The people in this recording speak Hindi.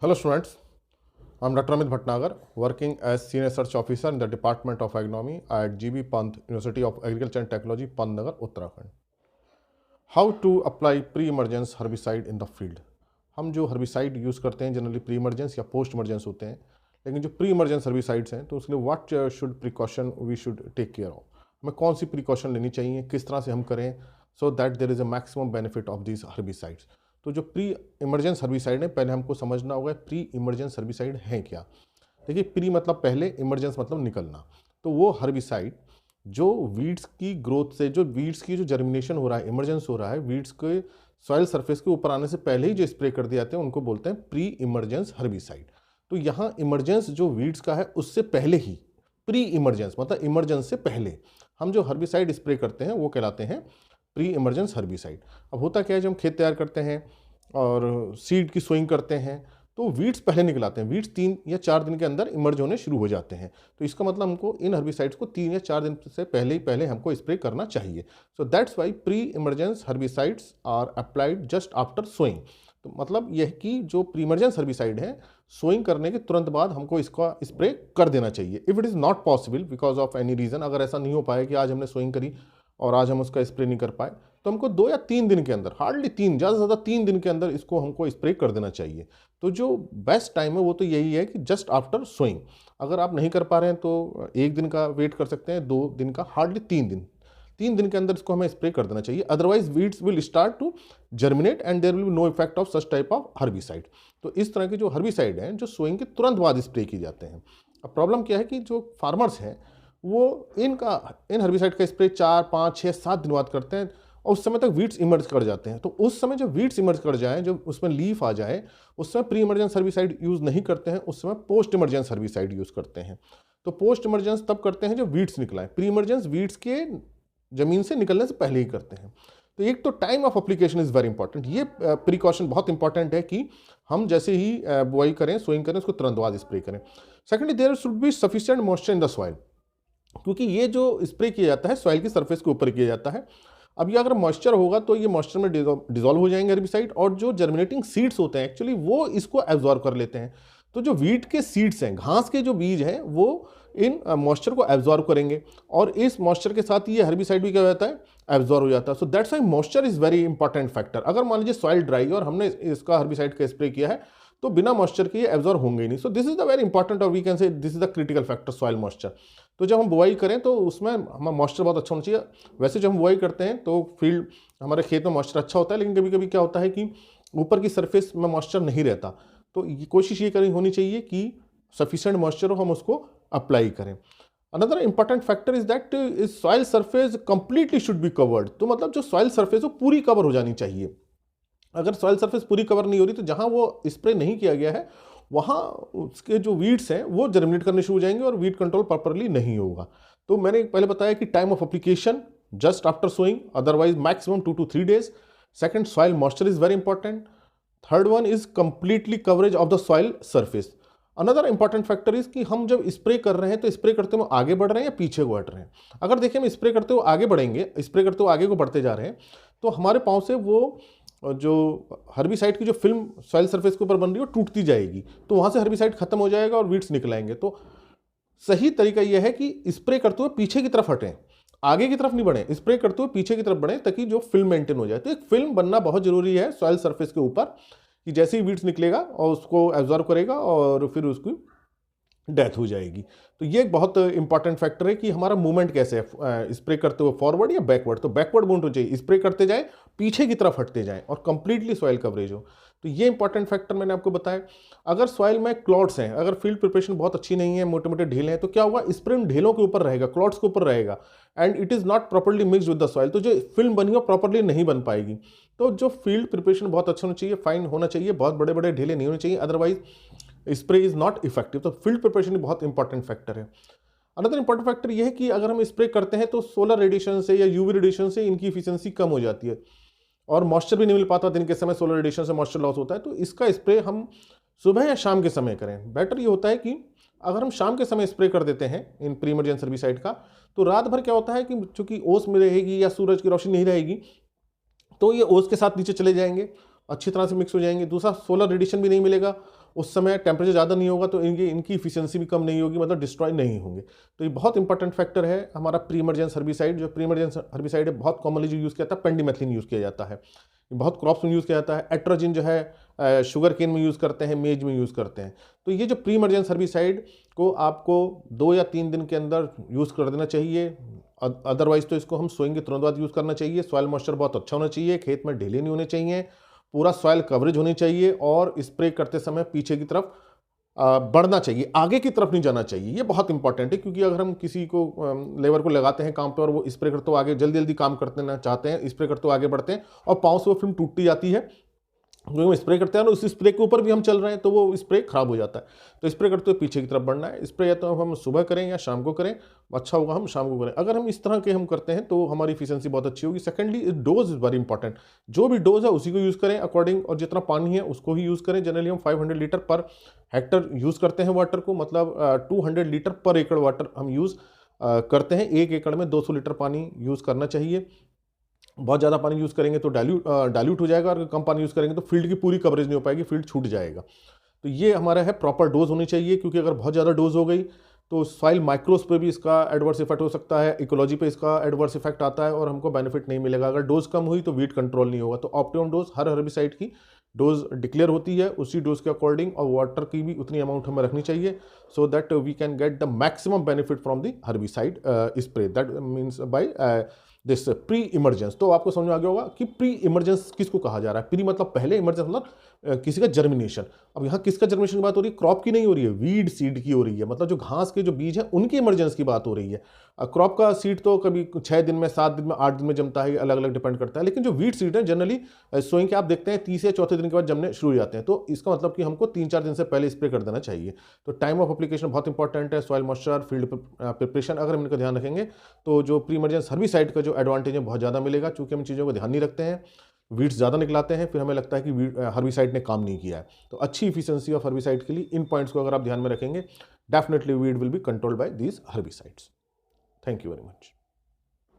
Hello students, I'm Dr. Amit Bhatnagar, working as Senior Research Officer in the Department of Agronomy at GB Pant, University of Agriculture and Technology, Pantnagar, Uttarakhand. How to apply pre-emergence herbicide in the field? हम जो हर्बिसाइड यूज़ करते हैं जनरली प्री इमरजेंस या पोस्ट इमरजेंस होते हैं, लेकिन जो प्री इमरजेंस हर्बिसाइड्स हैं तो उसके लिए what should precaution we should take care of, हमें कौन सी प्रिकॉशन लेनी चाहिए, किस तरह से हम करें so that there is a maximum benefit of this herbicides. तो जो प्री इमरजेंस हर्बिसाइड है पहले हमको समझना होगा प्री इमरजेंस हर्बिसाइड है क्या। देखिए, प्री मतलब पहले, इमरजेंस मतलब निकलना। तो वो हर्बिसाइड जो वीड्स की ग्रोथ से, जो वीड्स की जो जर्मिनेशन हो रहा है, इमरजेंस हो रहा है, वीड्स के सॉइल सरफेस के ऊपर आने से पहले ही जो स्प्रे कर दिए जाते हैं उनको बोलते हैं प्री इमरजेंस हर्बिसाइड। तो यहाँ इमरजेंस जो वीड्स का है उससे पहले ही, प्री इमरजेंस मतलब इमरजेंस से पहले हम जो हर्बिसाइड स्प्रे करते हैं वो कहलाते हैं प्री इमरजेंस हर्बिसाइड। अब होता क्या है, जब हम खेत तैयार करते हैं और सीड की सोइंग करते हैं तो वीड्स पहले निकलाते हैं, वीड्स 3 या 4 दिन के अंदर इमर्ज होने शुरू हो जाते हैं। तो इसका मतलब हमको इन हर्बिसाइड्स को 3 या 4 दिन से पहले हमको स्प्रे करना चाहिए। So that's why pre emergence herbicides are applied just after sowing. तो मतलब यह कि जो प्री इमरजेंस हर्बिसाइड है, सोइंग करने के तुरंत बाद हमको इसका स्प्रे कर देना चाहिए। If it is not possible because of any reason, अगर ऐसा नहीं हो पाया कि आज हमने सोइंग करी और आज हम उसका स्प्रे नहीं कर पाए, तो हमको 2 या 3 दिन के अंदर, हार्डली 3, ज़्यादा से ज़्यादा 3 दिन के अंदर इसको हमको स्प्रे कर देना चाहिए। तो जो बेस्ट टाइम है वो तो यही है कि जस्ट आफ्टर सोइंग। अगर आप नहीं कर पा रहे हैं तो 1 दिन का वेट कर सकते हैं, 2 दिन का, हार्डली 3 दिन के अंदर इसको हमें स्प्रे कर देना चाहिए। Otherwise weeds will start to germinate and there will be no effect of such type of herbicide. तो इस तरह के जो हर्बिसाइड हैं जो सोइंग के तुरंत बाद स्प्रे किए जाते हैं। अब प्रॉब्लम क्या है कि जो फार्मर्स हैं वो इन हर्बिसाइड का स्प्रे 4, 5, 6, 7 दिन बाद करते हैं और उस समय तक वीड्स इमर्ज कर जाते हैं। तो उस समय जब वीड्स इमर्ज कर जाए, जब उसमें लीफ आ जाए, उस समय प्री इमरजेंस हर्बिसाइड यूज़ नहीं करते हैं, उस समय पोस्ट इमरजेंस हर्बिसाइड यूज़ करते हैं। तो पोस्ट इमरजेंस तब करते हैं जब वीड्स निकलाएं, प्री इमरजेंस वीड्स के ज़मीन से निकलने से पहले ही करते हैं। तो एक तो time of application is very important, ये प्रिकॉशन बहुत इंपॉर्टेंट है कि हम जैसे ही बुआई करें, सोइंग करें, उसको तुरंत बाद स्प्रे करें। Secondly, there should be sufficient moisture in the soil, क्योंकि ये जो स्प्रे किया जाता है सॉइल की सरफेस के ऊपर किया जाता है। अब ये अगर मॉइस्चर होगा तो ये मॉइस्चर में डिजोल्व हो जाएंगे हेर्बिसाइड, और जो जर्मिनेटिंग सीड्स होते हैं एक्चुअली वो इसको एब्जॉर्ब कर लेते हैं। तो जो वीट के सीड्स हैं, घास के जो बीज हैं, वो इन मॉइस्चर को एब्जॉर्ब करेंगे और इस मॉइस्चर के साथ ये हेर्बिसाइड भी क्या हो जाता है, एब्जॉर्ब हो जाता है। सो that's Y moisture is very important factor. अगर मान लीजिए सॉइल ड्राई और हमने इसका हेर्बिसाइड का स्प्रे किया है तो बिना मॉइस्चर के ये एब्जॉर्ब होंगे ही नहीं। So this is the very important और we can say this is the critical factor, soil moisture. तो जब हम बुआई करें तो उसमें हमारा मॉइस्चर बहुत अच्छा होना चाहिए। वैसे जब हम बुआई करते हैं तो फील्ड, हमारे खेत में मॉइस्चर अच्छा होता है, लेकिन कभी कभी क्या होता है कि ऊपर की सरफेस में मॉइस्चर नहीं रहता। तो कोशिश ये करनी होनी चाहिए कि सफिशिएंट मॉइस्चर हो, हम उसको अप्लाई करें। Another important factor is that is soil surface completely should be covered. तो मतलब जो सॉइल सरफेस हो पूरी कवर हो जानी चाहिए। अगर सॉइल सरफेस पूरी कवर नहीं हो रही तो जहां वो स्प्रे नहीं किया गया है वहां उसके जो वीड्स हैं वो जर्मिनेट करने शुरू हो जाएंगे और वीड कंट्रोल प्रॉपरली नहीं होगा। तो मैंने पहले बताया कि time of application just after sowing, otherwise maximum 2 to 3 days। Second, soil moisture is very important. Third one is completely coverage of the soil surface. Another important factor is कि हम जब स्प्रे कर रहे हैं तो स्प्रे करते हुए आगे बढ़ रहे हैं या पीछे को हट रहे हैं। अगर देखिए हम स्प्रे करते हुए आगे बढ़ेंगे, स्प्रे करते हुए आगे को बढ़ते जा रहे हैं, तो हमारे पाँव से वो जो हर्बिसाइड की जो फिल्म सॉइल सरफेस के ऊपर बन रही है वो टूटती जाएगी, तो वहाँ से हर्बिसाइड खत्म हो जाएगा और वीड्स निकल आएंगे। तो सही तरीका यह है कि स्प्रे करते हुए पीछे की तरफ हटें, आगे की तरफ नहीं बढ़ें, स्प्रे करते हुए पीछे की तरफ बढ़ें ताकि जो फिल्म मेंटेन हो जाए। तो एक फिल्म बनना बहुत जरूरी है सॉइल सरफेस के ऊपर कि जैसे ही वीड्स निकलेगा और उसको एब्जॉर्ब करेगा और फिर उसकी डेथ हो जाएगी। तो ये एक बहुत इंपॉर्टेंट फैक्टर है कि हमारा मूवमेंट कैसे है, स्प्रे करते हुए फॉरवर्ड या बैकवर्ड। तो बैकवर्ड मूवमेंट हो चाहिए, स्प्रे करते जाए, पीछे की तरफ हटते जाएं और कंप्लीटली सॉइल कवरेज हो। तो ये इंपॉर्टेंट फैक्टर मैंने आपको बताया। अगर सॉइल में क्लॉट्स हैं, अगर फील्ड प्रिपरेशन बहुत अच्छी नहीं है, मोटे मोटे ढेले हैं, तो क्या होगा, स्प्रे उन ढेलों के ऊपर रहेगा, क्लॉट्स के ऊपर रहेगा and it is not properly mix with the soil. तो जो फिल्म बनी हो प्रॉपरली नहीं बन पाएगी। तो जो फील्ड प्रिपरेशन बहुत अच्छा होना चाहिए, फाइन होना चाहिए, बहुत बड़े बड़े ढेले नहीं होने चाहिए, otherwise spray is not effective. तो फील्ड प्रिपरेशन बहुत इंपॉर्टेंट फैक्टर है। अनदर इंपॉर्टेंट फैक्टर यह है कि अगर हम स्प्रे करते हैं तो सोलर रेडिएशन से या यूवी रेडिएशन से इनकी इफिशियंसी कम हो जाती है और मॉइस्चर भी नहीं मिल पाता दिन के समय, सोलर रेडिएशन से मॉइस्चर लॉस होता है। तो इसका स्प्रे हम सुबह या शाम के समय करें। बेटर ये होता है कि अगर हम शाम के समय स्प्रे कर देते हैं इन प्री इमरजेंस हर्बिसाइड का, तो रात भर क्या होता है कि चूंकि ओस में रहेगी या सूरज की रोशनी नहीं रहेगी तो ये ओस के साथ नीचे चले जाएंगे, अच्छी तरह से मिक्स हो जाएंगे। दूसरा, सोलर रेडिएशन भी नहीं मिलेगा उस समय टेम्परेचर ज़्यादा नहीं होगा तो इनकी इफिशियंसी भी कम नहीं होगी, मतलब डिस्ट्रॉय नहीं होंगे। तो ये बहुत इंपॉर्टेंट फैक्टर है हमारा प्री इमर्जेंस हर्बिसाइड। जो प्री इमर्जेंस हर्बिसाइड है बहुत कॉमनली जो यूज़ किया जाता है पेंडिमेथिलिन यूज़ किया जाता है, बहुत क्रॉप्स में यूज़ किया जाता है। एट्रोजिन जो है शुगर केन में यूज़ करते हैं, मेज में यूज़ करते हैं। तो ये जो प्री इमर्जेंस हर्बिसाइड को आपको 2 या 3 दिन के अंदर यूज़ कर देना चाहिए। अदरवाइज तो इसको हम सोएंगे तुरंत बाद यूज़ करना चाहिए। सॉइल मॉइस्चर बहुत अच्छा होना चाहिए, खेत में ढीले नहीं होने चाहिए, पूरा सॉइल कवरेज होनी चाहिए और स्प्रे करते समय पीछे की तरफ बढ़ना चाहिए, आगे की तरफ नहीं जाना चाहिए। ये बहुत इंपॉर्टेंट है क्योंकि अगर हम किसी को लेबर को लगाते हैं काम पे और वो स्प्रे करते हो आगे जल्दी जल्दी काम करते ना चाहते हैं, स्प्रे करते हो आगे बढ़ते हैं और पाँव से वो फिल्म टूटती जाती है, क्योंकि हम स्प्रे करते हैं ना उस स्प्रे के ऊपर भी हम चल रहे हैं तो वो स्प्रे खराब हो जाता है। तो स्प्रे करते हुए पीछे की तरफ बढ़ना है। स्प्रे या तो हम सुबह करें या शाम को करें, अच्छा होगा हम शाम को करें। अगर हम इस तरह के हम करते हैं तो हमारी एफिशिएंसी बहुत अच्छी होगी। Secondly dose is very important. जो भी डोज है उसी को यूज़ करें अकॉर्डिंग, और जितना पानी है उसको ही यूज़ करें। जनरली हम 500 लीटर पर हेक्टर यूज़ करते हैं वाटर को, मतलब 200 लीटर पर एकड़ वाटर हम यूज़ करते हैं। 1 एकड़ में 200 लीटर पानी यूज़ करना चाहिए। बहुत ज़्यादा पानी यूज़ करेंगे तो डाइल्यूट हो जाएगा, और कम पानी यूज़ करेंगे तो फील्ड की पूरी कवरेज नहीं हो पाएगी, फील्ड छूट जाएगा। तो ये हमारा है प्रॉपर डोज होनी चाहिए, क्योंकि अगर बहुत ज़्यादा डोज हो गई तो सॉइल माइक्रोस पे भी इसका एडवर्स इफेक्ट हो सकता है, इकोलॉजी पे इसका एडवर्स इफेक्ट आता है और हमको बेनिफिट नहीं मिलेगा। अगर डोज कम हुई तो वीट कंट्रोल नहीं होगा। तो ऑप्टिमम डोज हर हर्बिसाइड की डोज डिक्लेयर होती है, उसी डोज के अकॉर्डिंग, और वाटर की भी उतनी अमाउंट हमें रखनी चाहिए, so that we can get the maximum benefit from the herbicide spray. That means by this pre emergence. तो आपको समझ में आ गया होगा कि प्री इमरजेंस किसको कहा जा रहा है। प्री मतलब पहले, इमरजेंस मतलब किसी का जर्मिनेशन। अब यहाँ किसका जर्मिनेशन की बात हो रही है, क्रॉप की नहीं हो रही है, वीड सीड की हो रही है, मतलब जो घास के जो बीज हैं उनकी इमरजेंस की बात हो रही है। क्रॉप का सीड तो कभी 6 दिन में, 7 दिन में, 8 दिन में जमता है, अलग अलग डिपेंड करता है। लेकिन जो वीड सीड है जनरली सोइंग के आप देखते हैं 30 या चौथे दिन के बाद जमने शुरू हो जाते हैं। तो इसका मतलब कि हमको 3-4 दिन से पहले स्प्रे कर देना चाहिए। तो टाइम ऑफ एप्लीकेशन बहुत इंपॉर्टेंट है। सॉइल मॉइस्चर, फील्ड प्रिपरेशन, अगर हम इनका ध्यान रखेंगे तो जो प्री इमरजेंस हर्बिसाइड का जो एडवांटेज है बहुत ज़्यादा मिलेगा, क्योंकि हम चीज़ों को ध्यान नहीं रखते हैं, वीड्स ज़्यादा निकलाते हैं, फिर हमें लगता है कि हर्बिसाइड ने काम नहीं किया है। तो अच्छी इफिशियंसी ऑफ हर्बिसाइड के लिए इन पॉइंट्स को अगर आप ध्यान में रखेंगे, definitely weed will be controlled by these herbicides. Thank you very much.